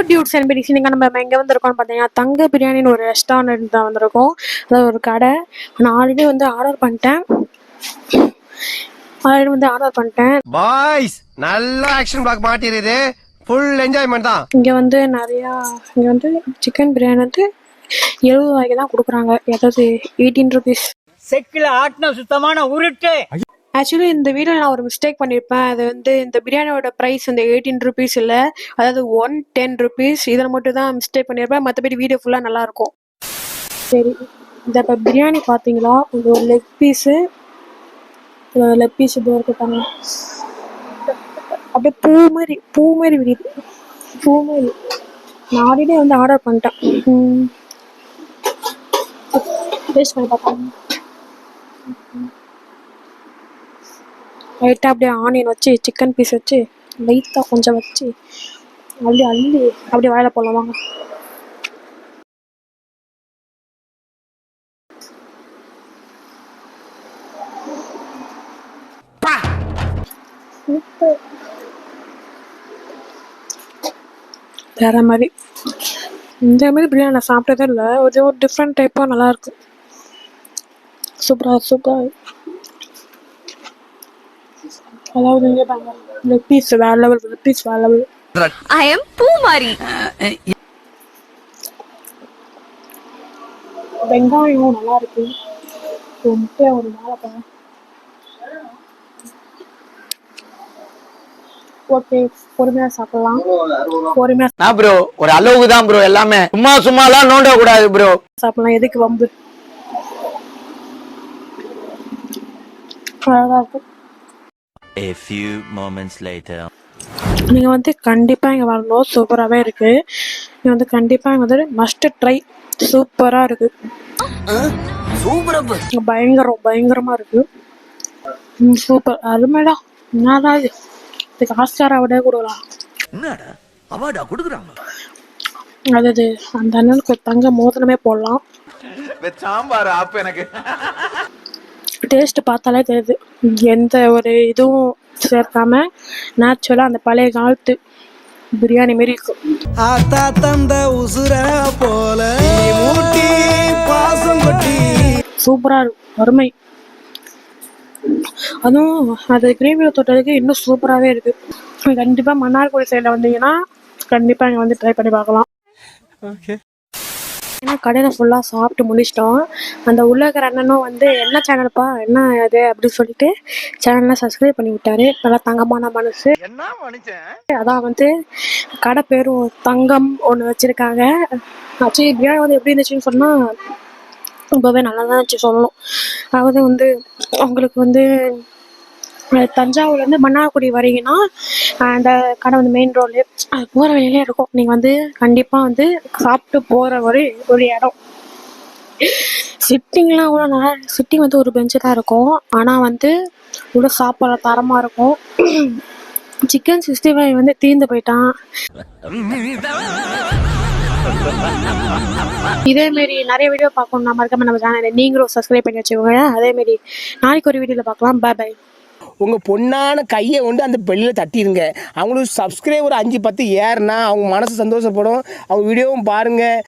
Dudes and BRICS நீங்கள் நம்ம எங்கே வந்திருக்கோம்னு பார்த்தீங்கன்னா தங்க பிரியாணின்னு ஒரு ரெஸ்டாரண்ட் தான் வந்திருக்கோம். அதாவது ஒரு கடை. நான் ஆல்ரெடி வந்து ஆர்டர் பண்ணிட்டேன். பாய்ஸ் நல்ல ஆக்ஷன் பிளாக் மாட்டிருது. ஃபுல் என்ஜாய்மெண்ட் தான். இங்கே வந்து இங்கே வந்து சிக்கன் பிரியாணி வந்து 70 ரூபாய்க்கு தான் கொடுக்குறாங்க. அதாவது 18 ருபீஸ். செக்கில் ஆட்டின சுத்தமான உருட்டு. ஆக்சுவலி இந்த வீடியோ நான் ஒரு மிஸ்டேக் பண்ணியிருப்பேன். அது வந்து இந்த பிரியாணியோட ப்ரைஸ் வந்து 18 ருபீஸ் இல்லை, அதாவது 110 ருபீஸ். இதில் மட்டும் தான் மிஸ்டேக் பண்ணியிருப்பேன். மற்றபடி வீடியோ ஃபுல்லாக நல்லாயிருக்கும். சரி, இந்த இப்போ பிரியாணி பார்த்தீங்களா, இந்த ஒரு லெக் பீஸு இது இருக்கட்டாங்க. அப்படியே பூ மாதிரி விரியுது. நான் ஆல்ரெடி வந்து ஆர்டர் பண்ணிட்டேன். டேஸ்ட் பண்ணி பார்த்தாங்க. லைட்டாக அப்படியே ஆனியன் வச்சு சிக்கன் பீஸ் வச்சு லைட்டாக கொஞ்சம் வச்சு அள்ளி அப்படியே வாயில போடலாம் வாங்க. வேற மாதிரி இந்த மாதிரி பிரியாணி நான் சாப்பிட்டதே இல்லை. ஒரு டிஃப்ரெண்ட் டைப்பாக நல்லாயிருக்கு. சூப்பராக அதாவது இங்கே பாருங்க, லெக் பீஸ் வேற லெவல். I am பூமாரி. வெங்காயம் நல்லா இருக்கு. முட்டையை ஒரு வாழைப்பழம். ஓகே, பொறுமையா சாப்பிடலாம். ப்ரோ ஒரு அளவுக்கு தான் ப்ரோ, எல்லாமே சும்மாலாம் நோண்ட கூடாது ப்ரோ. சாப்பிடலாம், எதுக்கு வம்பு. அழகா இருக்கு. A few moments later. நீங்க வந்து கண்டிப்பா இங்க வரணும். சூப்பராகவே இருக்கு. நீங்க வந்து கண்டிப்பா இங்க வந்து மஸ்ட் ட்ரை. சூப்பரா இருக்கு. பயங்கரமா இருக்கு. சூப்பர், அருமைடா. என்னடா இதுக்கு ஆஸ்கார் அவார்டே கொடுக்கலாம். என்னடா அவார்டா கொடுக்குறாங்க? அதாவது அந்த அண்ணனுக்கு தங்க மோதிரமே போடலாம். சாம்பார் ஆப் எனக்கு டேஸ்ட் பார்த்தாலே தெரியுது, எந்த ஒரு இதுவும் சேர்க்காம நேச்சுரலா அந்த பழைய காலத்து பிரியாணி மாரி இருக்கும். ஆத்தா தந்த உசுர போல மூட்டி பாசம் பட்டி சூப்பரா இருக்கும், அருமை. அதுவும் அது கிரேவியில் தொட்டதுக்கு இன்னும் சூப்பராகவே இருக்கு. கண்டிப்பாக மன்னார்குடி சைடில் வந்தீங்கன்னா கண்டிப்பாக இங்கே வந்து ட்ரை பண்ணி பார்க்கலாம். ஏன்னா கடையில் ஃபுல்லாக சாப்பிட்டு முடிச்சிட்டோம். அந்த உள்ள இருக்கிற அண்ணனும் வந்து என்ன சேனல்ப்பா என்ன அது அப்படின்னு சொல்லிட்டு சேனல்லாம் சப்ஸ்கிரைப் பண்ணி விட்டாரு. நல்லா தங்கமான மனசு. அதான் வந்து கடை பேரும் தங்கம் ஒன்று வச்சுருக்காங்க. ஆக்சுவலி பிரியாணி வந்து எப்படி இருந்துச்சுன்னு சொன்னால் ரொம்பவே நல்லா தான் இருந்துச்சு சொல்லணும். அதாவது வந்து உங்களுக்கு வந்து தஞ்சாவூர்லேருந்து மன்னார்குடி வரீங்கன்னா அந்த கடை வந்து மெயின் ரோட்லேயே அது போகிற வழியிலே இருக்கும். நீங்கள் வந்து கண்டிப்பாக வந்து சாப்பிட்டு போகிற ஒரு இடம். சிட்டிங்லாம் அவ்வளோ நல்லா, சிட்டிங் வந்து ஒரு பெஞ்சு தான் இருக்கும். ஆனால் வந்து இவ்வளோ சாப்பாடு தரமாக இருக்கும். சிக்கன் 65 வந்து தீர்ந்து போயிட்டான். இதேமாரி நிறைய வீடியோ பார்க்கணும். மறக்காம நம்ம சேனலை நீங்களும் சப்ஸ்கிரைப் பண்ணி வச்சுக்கோங்க. அதேமாரி நாளைக்கு ஒரு வீடியோவில் பார்க்கலாம். பாய். உங்கள் பொண்ணான கையை கொண்டு அந்த பெல்லில் தட்டிடுங்க. அவங்களுக்கு சப்ஸ்கிரைபர் 5-10 ஏறுனா அவங்க மனசு சந்தோஷப்படும். அவங்க வீடியோவும் பாருங்கள்.